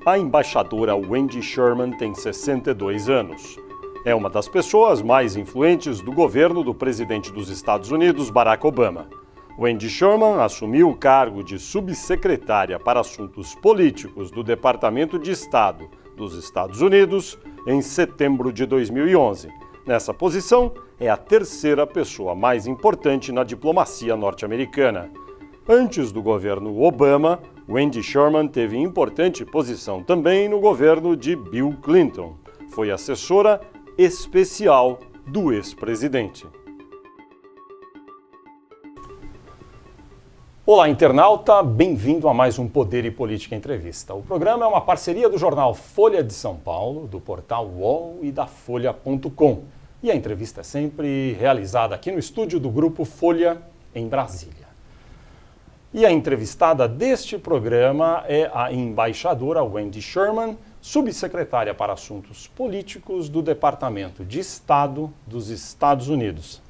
A embaixadora Wendy Sherman tem 62 anos. É uma das pessoas mais influentes do governo do presidente dos Estados Unidos, Barack Obama. Wendy Sherman assumiu o cargo de subsecretária para assuntos políticos do Departamento de Estado dos Estados Unidos em setembro de 2011. Nessa posição, é a terceira pessoa mais importante na diplomacia norte-americana. Antes do governo Obama, Wendy Sherman teve importante posição também no governo de Bill Clinton. Foi assessora especial do ex-presidente. Olá, internauta, bem-vindo a mais um Poder e Política Entrevista. O programa é uma parceria do jornal Folha de São Paulo, do portal UOL e da Folha.com. E a entrevista é sempre realizada aqui no estúdio do Grupo Folha, em Brasília. E a entrevistada deste programa é a embaixadora Wendy Sherman, subsecretária para Assuntos Políticos do Departamento de Estado dos Estados Unidos.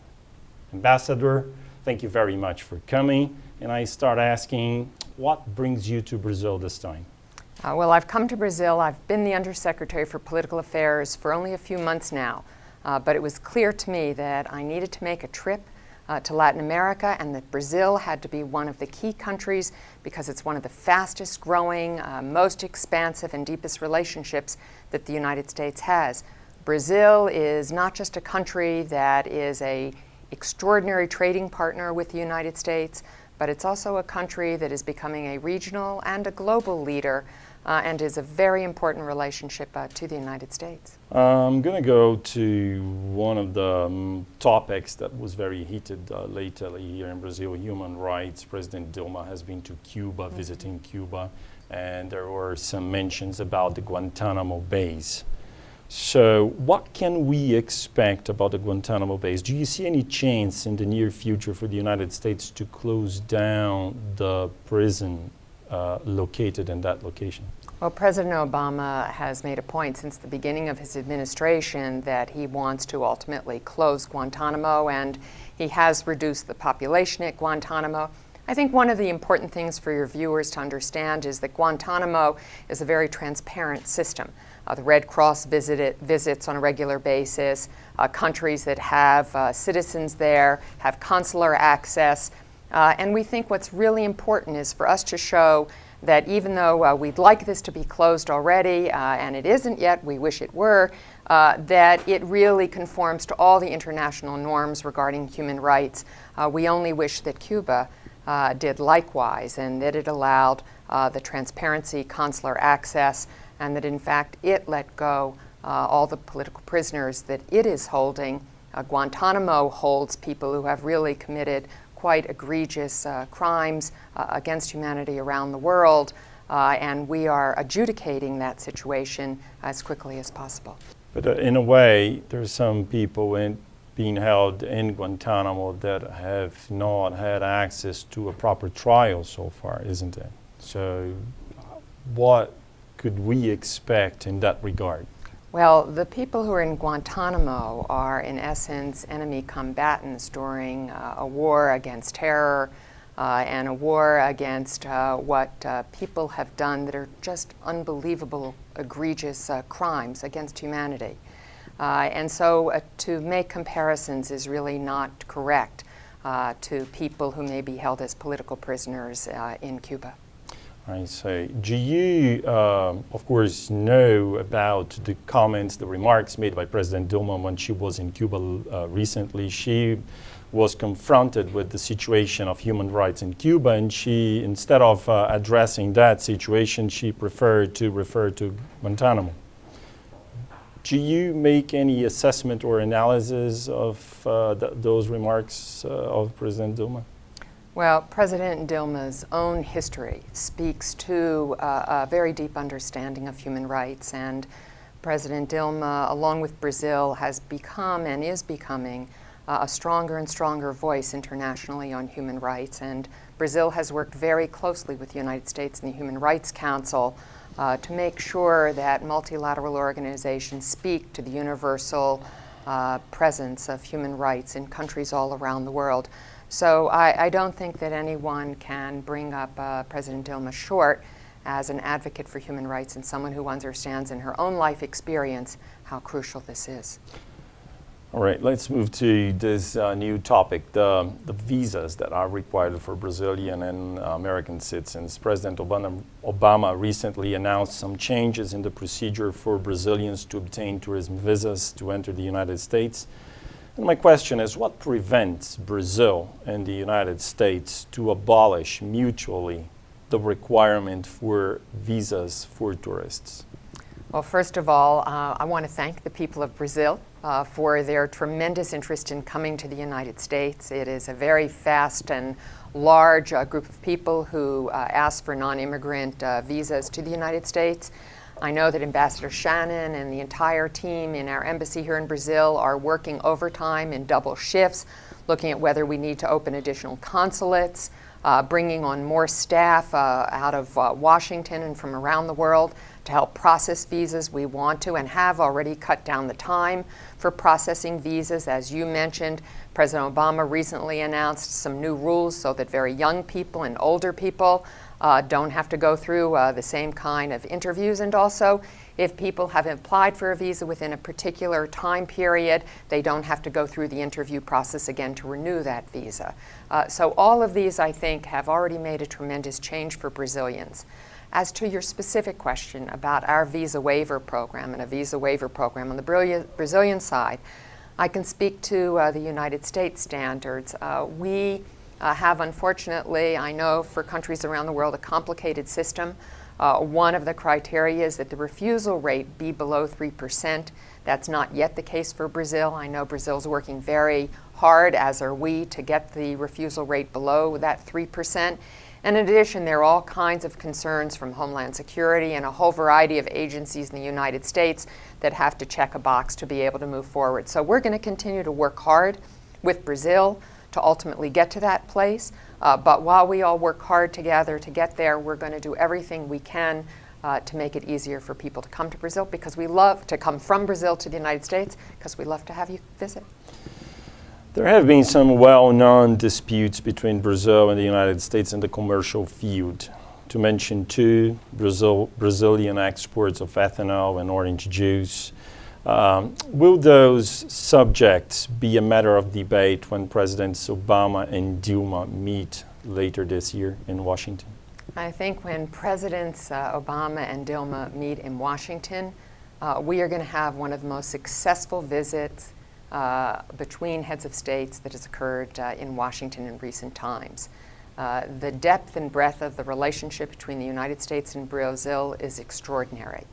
Ambassador, thank you very much for coming. And I start asking, what brings you to Brazil this time? Well, I've come to Brazil. I've been the Undersecretary for Political Affairs for only a few months now. But it was clear to me that I needed to make a trip to Latin America and that Brazil had to be one of the key countries because it's one of the fastest growing, most expansive and deepest relationships that the United States has. Brazil is not just a country that is an extraordinary trading partner with the United States, but it's also a country that is becoming a regional and a global leader and is a very important relationship to the United States. I'm going to go to one of the topics that was very heated lately here in Brazil, human rights. President Dilma has been to Cuba, visiting Cuba, and there were some mentions about the Guantanamo base. So what can we expect about the Guantanamo base? Do you see any chance in the near future for the United States to close down the prison located in that location? Well, President Obama has made a point since the beginning of his administration that he wants to ultimately close Guantanamo, and he has reduced the population at Guantanamo. I think one of the important things for your viewers to understand is that Guantanamo is a very transparent system. The Red Cross visits on a regular basis. Countries that have citizens there have consular access. And we think what's really important is for us to show that even though we'd like this to be closed already, and it isn't yet, we wish it were, that it really conforms to all the international norms regarding human rights. We only wish that Cuba did likewise, and that it allowed the transparency, consular access, and that in fact it let go all the political prisoners that it is holding. Guantanamo holds people who have really committed quite egregious crimes against humanity around the world, and we are adjudicating that situation as quickly as possible. But in a way, there's some people being held in Guantanamo that have not had access to a proper trial so far, isn't it? So what could we expect in that regard? Well, the people who are in Guantanamo are, in essence, enemy combatants during a war against terror and a war against what people have done that are just unbelievable, egregious crimes against humanity. And so to make comparisons is really not correct to people who may be held as political prisoners in Cuba. I say, do you, of course, know about the comments, the remarks made by President Dilma when she was in Cuba recently? She was confronted with the situation of human rights in Cuba, and she, instead of addressing that situation, she preferred to refer to Guantanamo. Do you make any assessment or analysis of those remarks of President Dilma? Well, President Dilma's own history speaks to a very deep understanding of human rights, and President Dilma, along with Brazil, has become and is becoming a stronger and stronger voice internationally on human rights, and Brazil has worked very closely with the United States and the Human Rights Council to make sure that multilateral organizations speak to the universal presence of human rights in countries all around the world. So I don't think that anyone can bring up President Dilma short as an advocate for human rights and someone who understands in her own life experience how crucial this is. All right, let's move to this new topic, the visas that are required for Brazilian and American citizens. President Obama recently announced some changes in the procedure for Brazilians to obtain tourism visas to enter the United States. And my question is, what prevents Brazil and the United States to abolish mutually the requirement for visas for tourists? Well, first of all, I want to thank the people of Brazil for their tremendous interest in coming to the United States. It is a very fast and large group of people who ask for non-immigrant visas to the United States. I know that Ambassador Shannon and the entire team in our embassy here in Brazil are working overtime in double shifts, looking at whether we need to open additional consulates, bringing on more staff out of Washington and from around the world to help process visas. We want to and have already cut down the time for processing visas. As you mentioned, President Obama recently announced some new rules so that very young people and older people don't have to go through the same kind of interviews. And also, if people have applied for a visa within a particular time period, they don't have to go through the interview process again to renew that visa. So all of these, I think, have already made a tremendous change for Brazilians. As to your specific question about our visa waiver program and a visa waiver program on the Brazilian side, I can speak to the United States standards. We have, unfortunately, I know for countries around the world, a complicated system. One of the criteria is that the refusal rate be below 3%. That's not yet the case for Brazil. I know Brazil's working very hard, as are we, to get the refusal rate below that 3%. And in addition, there are all kinds of concerns from Homeland Security and a whole variety of agencies in the United States that have to check a box to be able to move forward. So we're going to continue to work hard with Brazil to ultimately get to that place. But while we all work hard together to get there, we're going to do everything we can to make it easier for people to come to Brazil, because we love to come from Brazil to the United States, because we love to have you visit. There have been some well-known disputes between Brazil and the United States in the commercial field. To mention two, Brazilian exports of ethanol and orange juice. Will those subjects be a matter of debate when Presidents Obama and Dilma meet later this year in Washington? I think when Presidents Obama and Dilma meet in Washington, we are going to have one of the most successful visits between heads of states that has occurred in Washington in recent times. The depth and breadth of the relationship between the United States and Brazil is extraordinary.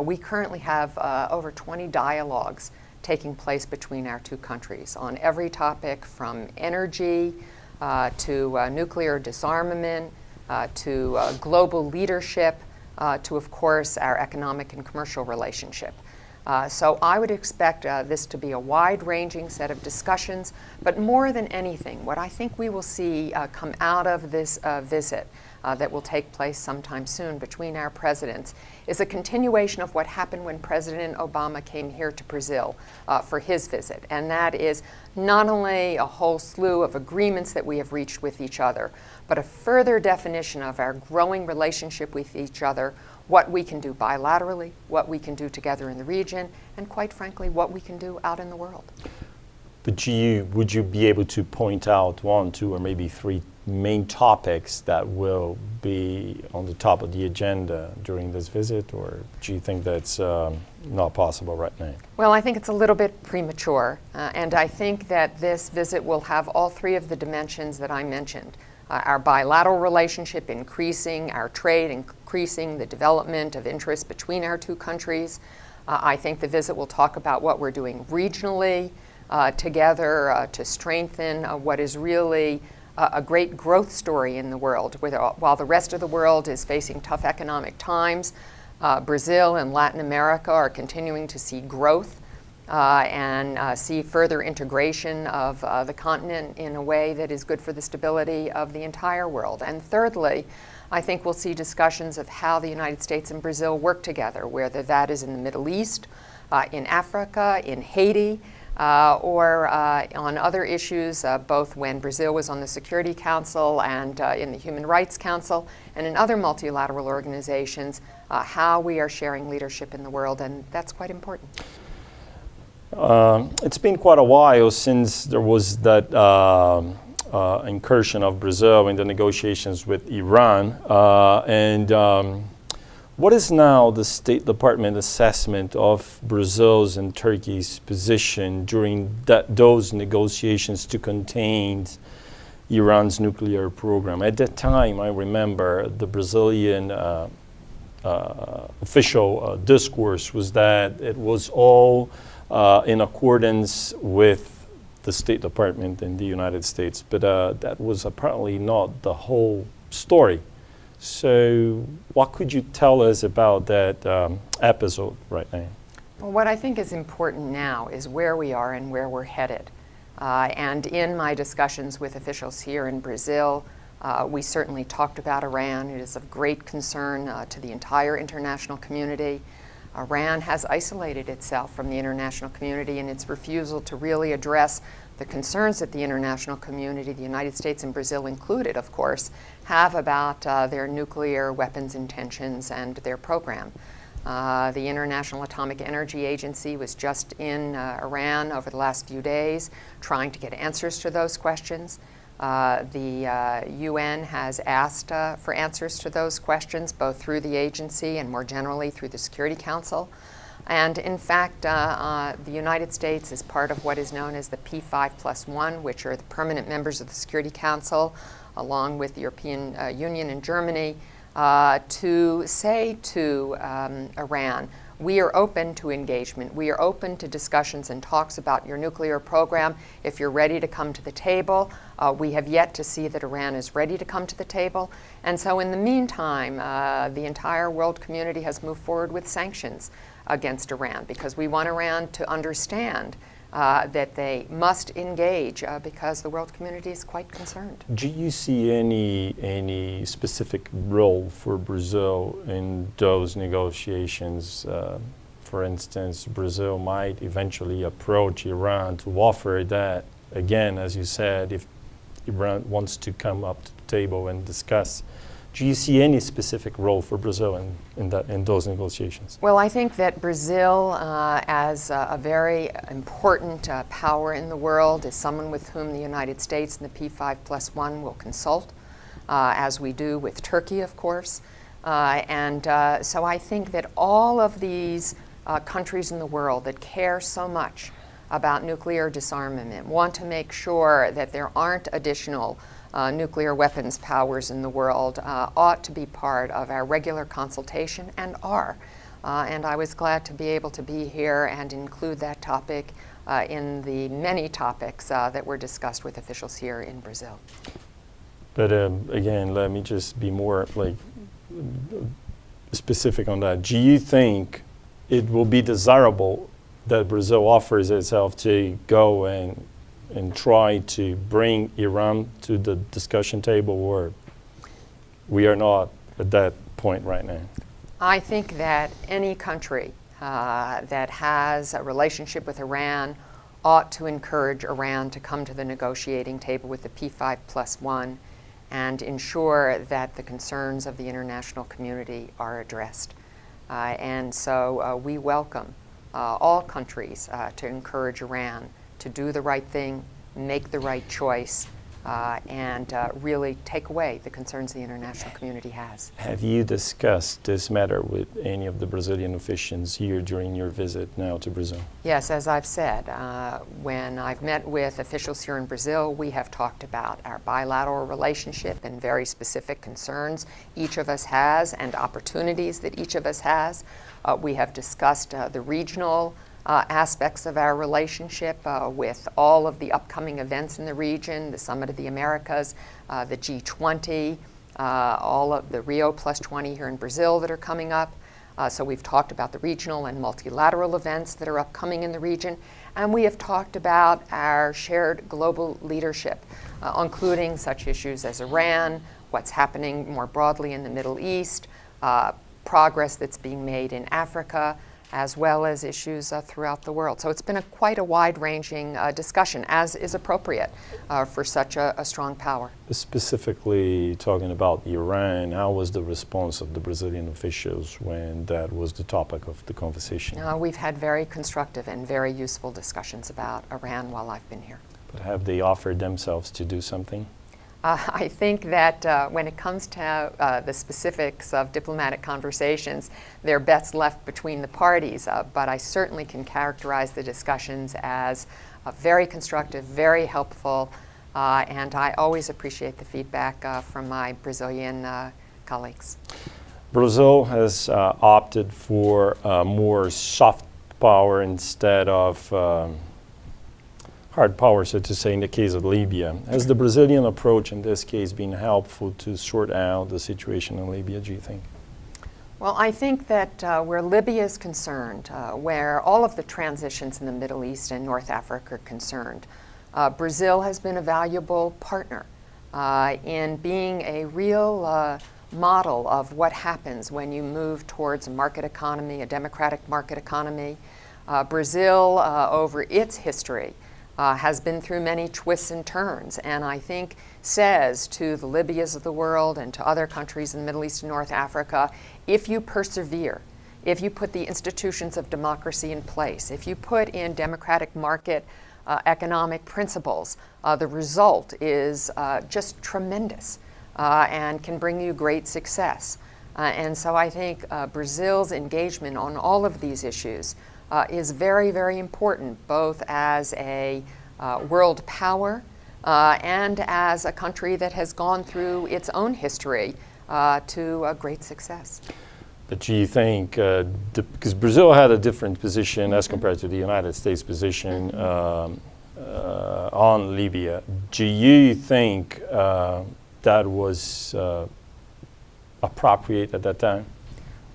We currently have over 20 dialogues taking place between our two countries on every topic, from energy to nuclear disarmament, to global leadership, to, of course, our economic and commercial relationship. So I would expect this to be a wide-ranging set of discussions, but more than anything, what I think we will see come out of this visit that will take place sometime soon between our presidents is a continuation of what happened when President Obama came here to Brazil for his visit. And that is not only a whole slew of agreements that we have reached with each other, but a further definition of our growing relationship with each other, what we can do bilaterally, what we can do together in the region, and quite frankly, what we can do out in the world. But would you be able to point out one, two, or maybe three main topics that will be on the top of the agenda during this visit, or do you think that's not possible right now? Well, I think it's a little bit premature, and I think that this visit will have all three of the dimensions that I mentioned. Our bilateral relationship increasing, our trade increasing, the development of interest between our two countries. I think the visit will talk about what we're doing regionally together to strengthen what is really a great growth story in the world. While the rest of the world is facing tough economic times, Brazil and Latin America are continuing to see growth and see further integration of the continent in a way that is good for the stability of the entire world. And thirdly, I think we'll see discussions of how the United States and Brazil work together, whether that is in the Middle East, in Africa, in Haiti, or on other issues, both when Brazil was on the Security Council and in the Human Rights Council and in other multilateral organizations, how we are sharing leadership in the world, and that's quite important. It's been quite a while since there was that incursion of Brazil in the negotiations with Iran, what is now the State Department assessment of Brazil's and Turkey's position during those negotiations to contain Iran's nuclear program? At that time, I remember the Brazilian official discourse was that it was all in accordance with the State Department in the United States, but that was apparently not the whole story. So what could you tell us about that episode right now? Well, what I think is important now is where we are and where we're headed. And in my discussions with officials here in Brazil, we certainly talked about Iran. It is of great concern to the entire international community. Iran has isolated itself from the international community in its refusal to really address the concerns that the international community, the United States and Brazil included, of course, have about their nuclear weapons intentions and their program. The International Atomic Energy Agency was just in Iran over the last few days trying to get answers to those questions. The UN has asked for answers to those questions, both through the agency and more generally through the Security Council. And in fact, the United States is part of what is known as the P5+1, which are the permanent members of the Security Council, along with the European Union and Germany, to say to Iran, we are open to engagement. We are open to discussions and talks about your nuclear program. If you're ready to come to the table, we have yet to see that Iran is ready to come to the table. And so in the meantime, the entire world community has moved forward with sanctions against Iran because we want Iran to understand that they must engage because the world community is quite concerned. Do you see any specific role for Brazil in those negotiations? For instance, Brazil might eventually approach Iran to offer that, again, as you said, if Iran wants to come up to the table and discuss. Do you see any specific role for Brazil in those negotiations? Well, I think that Brazil, as a very important power in the world, is someone with whom the United States and the P5+1 will consult, as we do with Turkey, of course. So I think that all of these countries in the world that care so much about nuclear disarmament want to make sure that there aren't additional nuclear weapons powers in the world, ought to be part of our regular consultation and are. And I was glad to be able to be here and include that topic in the many topics that were discussed with officials here in Brazil. But again, let me just be more specific on that. Do you think it will be desirable that Brazil offers itself to go and try to bring Iran to the discussion table, or we are not at that point right now? I think that any country that has a relationship with Iran ought to encourage Iran to come to the negotiating table with the P5+1 and ensure that the concerns of the international community are addressed. And so we welcome all countries to encourage Iran to do the right thing, make the right choice, and really take away the concerns the international community has. Have you discussed this matter with any of the Brazilian officials here during your visit now to Brazil? Yes, as I've said, when I've met with officials here in Brazil, we have talked about our bilateral relationship and very specific concerns each of us has and opportunities that each of us has. We have discussed the regional aspects of our relationship with all of the upcoming events in the region, the Summit of the Americas, the G20, all of the Rio+20 here in Brazil that are coming up. So we've talked about the regional and multilateral events that are upcoming in the region. And we have talked about our shared global leadership, including such issues as Iran, what's happening more broadly in the Middle East, progress that's being made in Africa, as well as issues throughout the world. So it's been quite a wide-ranging discussion, as is appropriate for such a strong power. Specifically talking about Iran, how was the response of the Brazilian officials when that was the topic of the conversation? We've had very constructive and very useful discussions about Iran while I've been here. But have they offered themselves to do something? I think that when it comes to the specifics of diplomatic conversations, they're best left between the parties. But I certainly can characterize the discussions as very constructive, very helpful, and I always appreciate the feedback from my Brazilian colleagues. Brazil has opted for more soft power instead of hard power, so to say, in the case of Libya. Has the Brazilian approach in this case been helpful to sort out the situation in Libya, do you think? Well, I think that where Libya is concerned, where all of the transitions in the Middle East and North Africa are concerned, Brazil has been a valuable partner in being a real model of what happens when you move towards a market economy, a democratic market economy. Brazil, over its history, has been through many twists and turns, and I think says to the Libyas of the world and to other countries in the Middle East and North Africa, if you persevere, if you put the institutions of democracy in place, if you put in democratic market economic principles, the result is just tremendous and can bring you great success. And so I think Brazil's engagement on all of these issues is very, very important, both as a world power and as a country that has gone through its own history to a great success. But do you think, because Brazil had a different position as compared to the United States position on Libya, do you think that was appropriate at that time?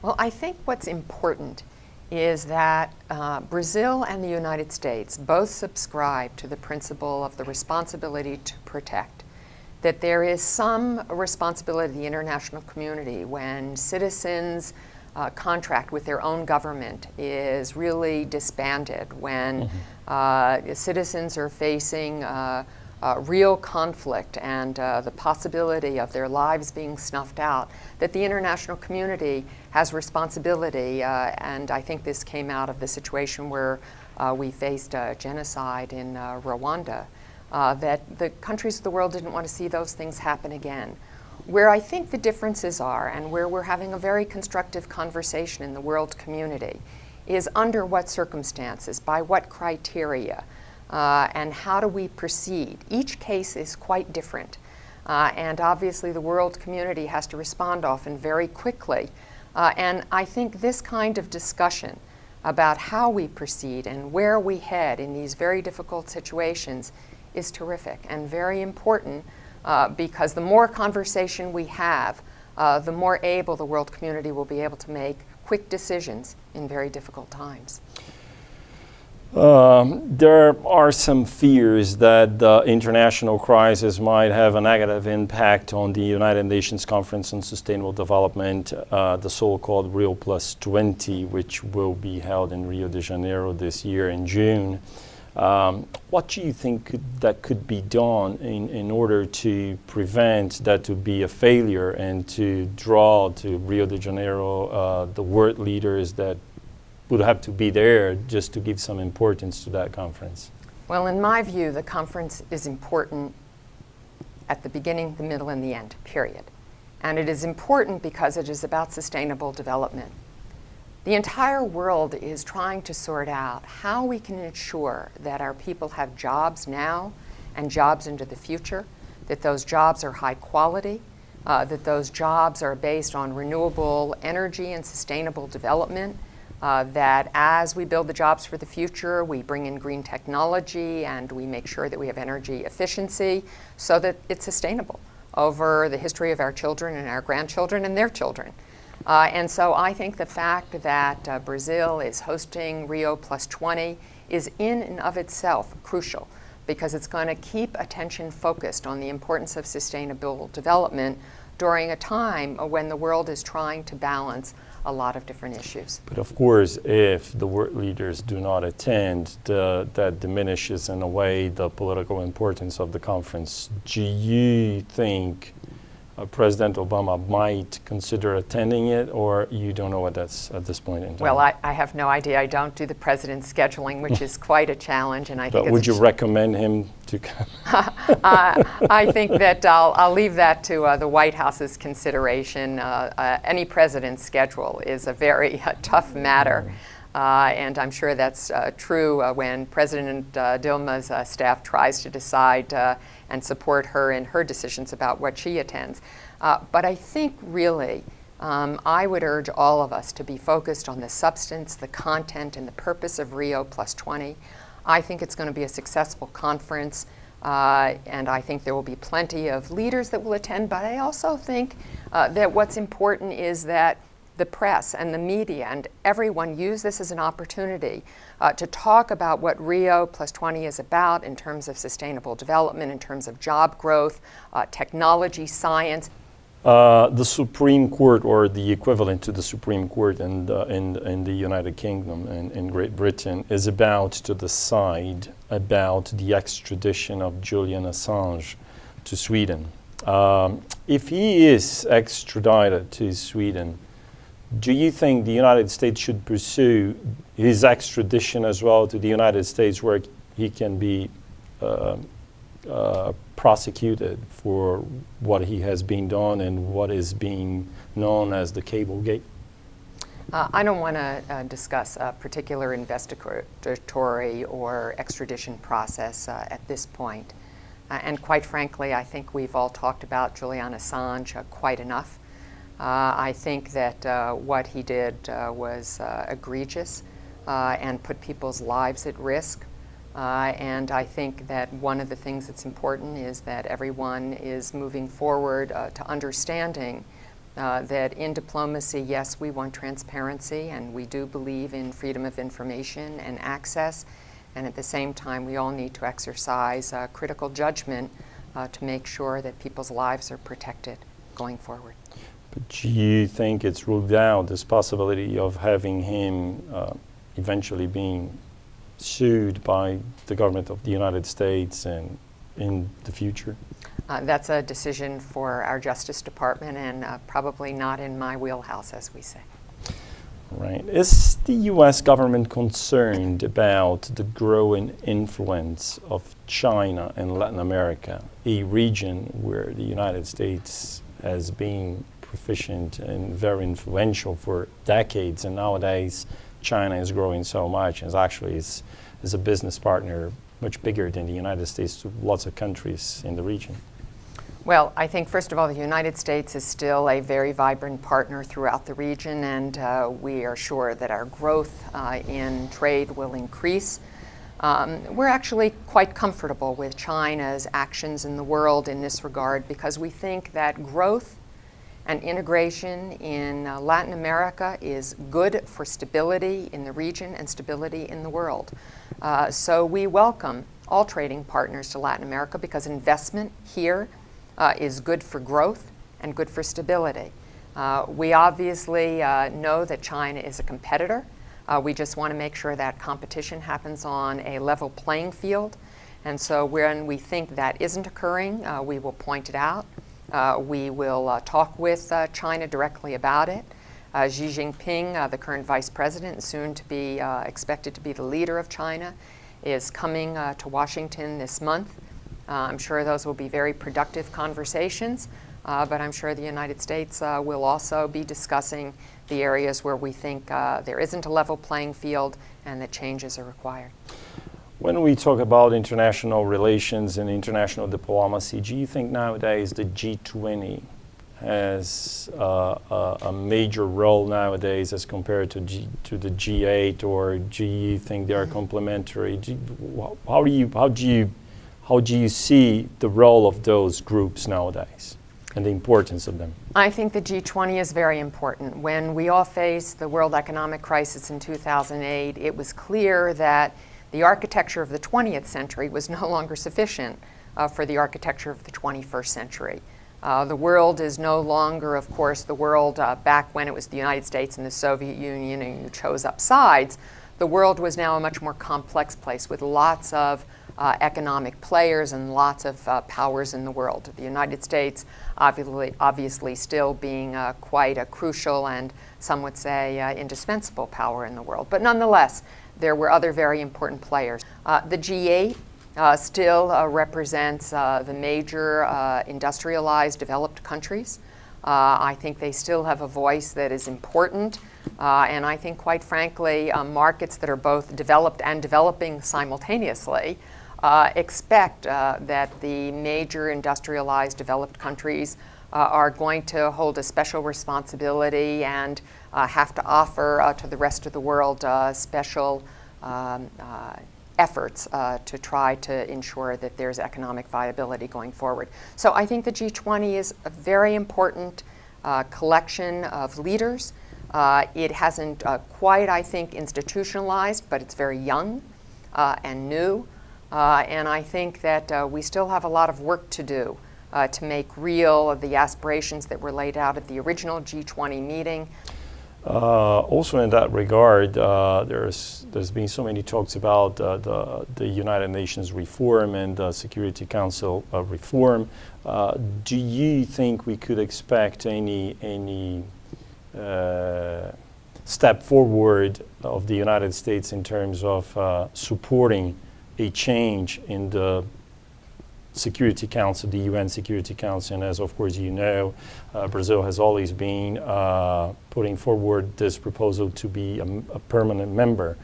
Well, I think what's important is that Brazil and the United States both subscribe to the principle of the responsibility to protect, that there is some responsibility of the international community when citizens contract with their own government is really disbanded, when citizens are facing real conflict and the possibility of their lives being snuffed out, that the international community has responsibility, and I think this came out of the situation where we faced genocide in Rwanda, that the countries of the world didn't want to see those things happen again. Where I think the differences are, and where we're having a very constructive conversation in the world community, is under what circumstances, by what criteria, and how do we proceed. Each case is quite different, and obviously the world community has to respond often very quickly. And I think this kind of discussion about how we proceed and where we head in these very difficult situations is terrific and very important, because the more conversation we have, the more able the world community will be able to make quick decisions in very difficult times. There are some fears that the international crisis might have a negative impact on the United Nations Conference on Sustainable Development, the so-called Rio+20, which will be held in Rio de Janeiro this year in June. What do you think that could be done in order to prevent that to be a failure and to draw to Rio de Janeiro the world leaders that would have to be there just to give some importance to that conference? Well, in my view, the conference is important at the beginning, the middle, and the end, period. And it is important because it is about sustainable development. The entire world is trying to sort out how we can ensure that our people have jobs now and jobs into the future, that those jobs are high quality, that those jobs are based on renewable energy and sustainable development, that as we build the jobs for the future, we bring in green technology and we make sure that we have energy efficiency so that it's sustainable over the history of our children and our grandchildren and their children. And so I think the fact that Brazil is hosting Rio+20 is in and of itself crucial, because it's going to keep attention focused on the importance of sustainable development during a time when the world is trying to balance a lot of different issues. But of course, if the world leaders do not attend, that diminishes in a way the political importance of the conference. Do you think President Obama might consider attending it, or you don't know what that's at this point in time? Well, I have no idea. I don't do the president's scheduling, which is quite a challenge, and I think. But would you recommend him to come? I think that I'll leave that to the White House's consideration. Any president's schedule is a very tough matter. And I'm sure that's true when President Dilma's staff tries to decide and support her in her decisions about what she attends. But I think really I would urge all of us to be focused on the substance, the content, and the purpose of Rio Plus 20. I think it's going to be a successful conference, and I think there will be plenty of leaders that will attend, but I also think that what's important is that the press and the media and everyone use this as an opportunity to talk about what Rio Plus 20 is about in terms of sustainable development, in terms of job growth, technology, science. The Supreme Court, or the equivalent to the Supreme Court in the United Kingdom and in Great Britain, is about to decide about the extradition of Julian Assange to Sweden. If he is extradited to Sweden, do you think the United States should pursue his extradition as well to the United States, where he can be prosecuted for what he has been done and what is being known as the Cablegate? I don't want to discuss a particular investigatory or extradition process at this point. And quite frankly, I think we've all talked about Julian Assange quite enough. I think that what he did was egregious and put people's lives at risk. And I think that one of the things that's important is that everyone is moving forward to understanding that in diplomacy, yes, we want transparency, and we do believe in freedom of information and access. And at the same time, we all need to exercise critical judgment to make sure that people's lives are protected going forward. But do you think it's ruled out, this possibility of having him eventually being sued by the government of the United States and in the future? That's a decision for our Justice Department, and probably not in my wheelhouse, as we say. Right. Is the U.S. government concerned about the growing influence of China in Latin America, a region where the United States has been proficient and very influential for decades, and nowadays China is growing so much and is a business partner much bigger than the United States to lots of countries in the region? Well, I think first of all, the United States is still a very vibrant partner throughout the region, and we are sure that our growth in trade will increase. We're actually quite comfortable with China's actions in the world in this regard, because we think that growth and integration in Latin America is good for stability in the region and stability in the world. So we welcome all trading partners to Latin America, because investment here is good for growth and good for stability. We obviously know that China is a competitor. We just want to make sure that competition happens on a level playing field. And so when we think that isn't occurring, we will point it out. We will talk with China directly about it. Xi Jinping, the current vice president, and soon to be expected to be the leader of China, is coming to Washington this month. I'm sure those will be very productive conversations, but I'm sure the United States will also be discussing the areas where we think there isn't a level playing field and that changes are required. When we talk about international relations and international diplomacy, do you think nowadays the G20 has a major role nowadays as compared to the G8, or do you think they are complementary? How do you see the role of those groups nowadays and the importance of them? I think the G20 is very important. When we all faced the world economic crisis in 2008, it was clear that the architecture of the 20th century was no longer sufficient for the architecture of the 21st century. The world is no longer, of course, the world back when it was the United States and the Soviet Union and you chose up sides. The world was now a much more complex place with lots of economic players and lots of powers in the world. The United States obviously still being quite a crucial and some would say indispensable power in the world. But nonetheless, there were other very important players. The G8 still represents the major industrialized developed countries. I think they still have a voice that is important, and I think, quite frankly, markets that are both developed and developing simultaneously expect that the major industrialized developed countries are going to hold a special responsibility and have to offer to the rest of the world special efforts to try to ensure that there's economic viability going forward. So I think the G20 is a very important collection of leaders. It hasn't quite, I think, institutionalized, but it's very young and new. And I think that we still have a lot of work to do to make real the aspirations that were laid out at the original G20 meeting. Also in that regard, there's been so many talks about the United Nations reform and the Security Council reform. Do you think we could expect any step forward of the United States in terms of supporting a change in the Security Council, the UN Security Council? And as of course you know, Brazil has always been putting forward this proposal to be a permanent member.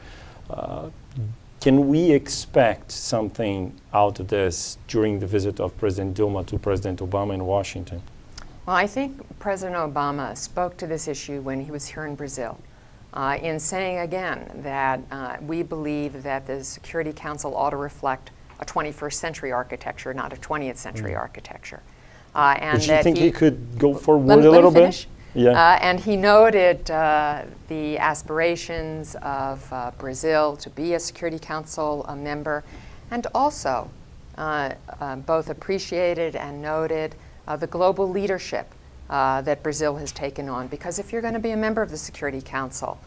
Can we expect something out of this during the visit of President Dilma to President Obama in Washington? Well, I think President Obama spoke to this issue when he was here in Brazil, in saying again that we believe that the Security Council ought to reflect a 21st century architecture, not a 20th century architecture. And but you think he could go forward a little bit? Yeah. And he noted the aspirations of Brazil to be a Security Council member, and also both appreciated and noted the global leadership that Brazil has taken on. Because if you're going to be a member of the Security Council,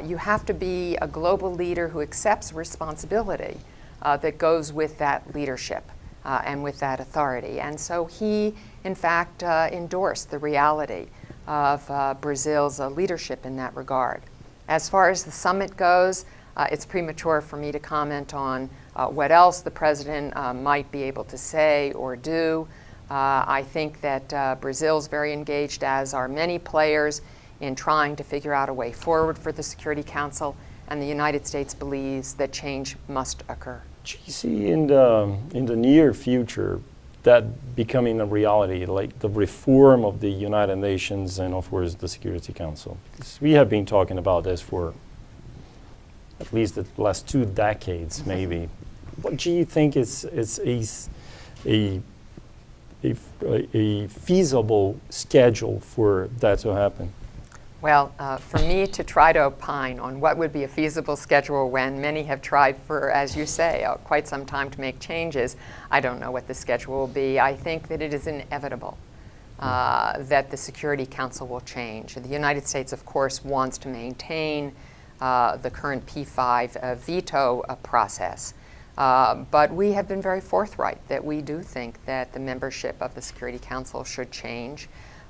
you have to be a global leader who accepts responsibility that goes with that leadership and with that authority. And so he, in fact, endorsed the reality of Brazil's leadership in that regard. As far as the summit goes, it's premature for me to comment on what else the president might be able to say or do. I think that Brazil's very engaged, as are many players, in trying to figure out a way forward for the Security Council, and the United States believes that change must occur. Do you see in the near future that becoming a reality, like the reform of the United Nations and of course the Security Council? We have been talking about this for at least the last 2 decades, maybe. What do you think is a feasible schedule for that to happen? Well, for me to try to opine on what would be a feasible schedule when many have tried for, as you say, quite some time to make changes, I don't know what the schedule will be. I think that it is inevitable that the Security Council will change. The United States, of course, wants to maintain the current P5 veto process. But we have been very forthright that we do think that the membership of the Security Council should change.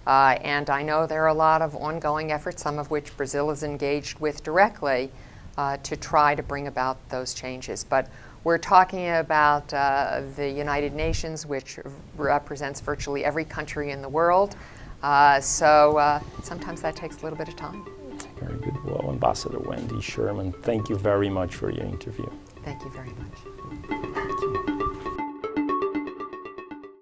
And I know there are a lot of ongoing efforts, some of which Brazil is engaged with directly, to try to bring about those changes. But we're talking about the United Nations, which represents virtually every country in the world. So sometimes that takes a little bit of time. Very good. Well, Ambassador Wendy Sherman, thank you very much for your interview. Thank you very much. Thank you.